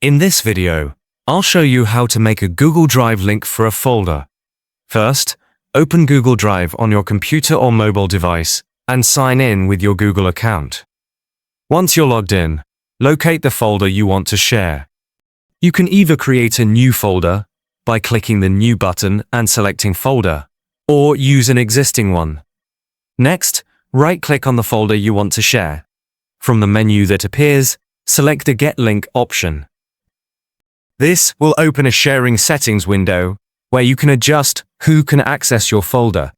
In this video, I'll show you how to make a Google Drive link for a folder. First, open Google Drive on your computer or mobile device and sign in with your Google account. Once you're logged in, locate the folder you want to share. You can either create a new folder by clicking the New button and selecting Folder, or use an existing one. Next, right-click on the folder you want to share. From the menu that appears, select the Get Link option. This will open a sharing settings window where you can adjust who can access your folder.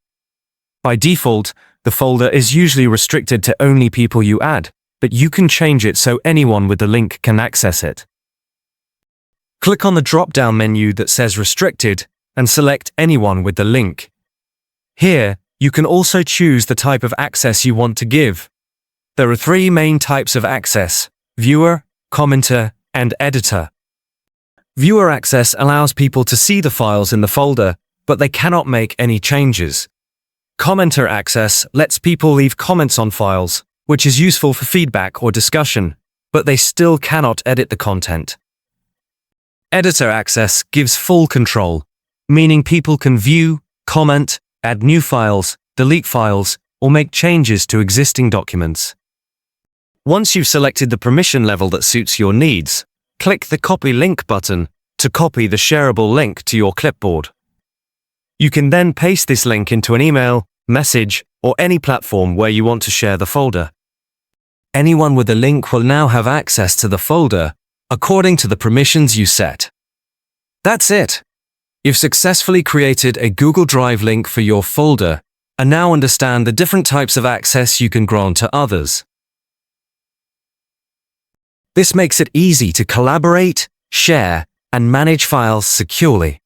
By default, the folder is usually restricted to only people you add, but you can change it so anyone with the link can access it. Click on the drop-down menu that says Restricted and select Anyone with the link. Here, you can also choose the type of access you want to give. There are three main types of access: Viewer, Commenter, and Editor. Viewer access allows people to see the files in the folder, but they cannot make any changes. Commenter access lets people leave comments on files, which is useful for feedback or discussion, but they still cannot edit the content. Editor access gives full control, meaning people can view, comment, add new files, delete files, or make changes to existing documents. Once you've selected the permission level that suits your needs, click the Copy Link button to copy the shareable link to your clipboard. You can then paste this link into an email, message, or any platform where you want to share the folder. Anyone with the link will now have access to the folder according to the permissions you set. That's it. You've successfully created a Google Drive link for your folder and now understand the different types of access you can grant to others. This makes it easy to collaborate, share, and manage files securely.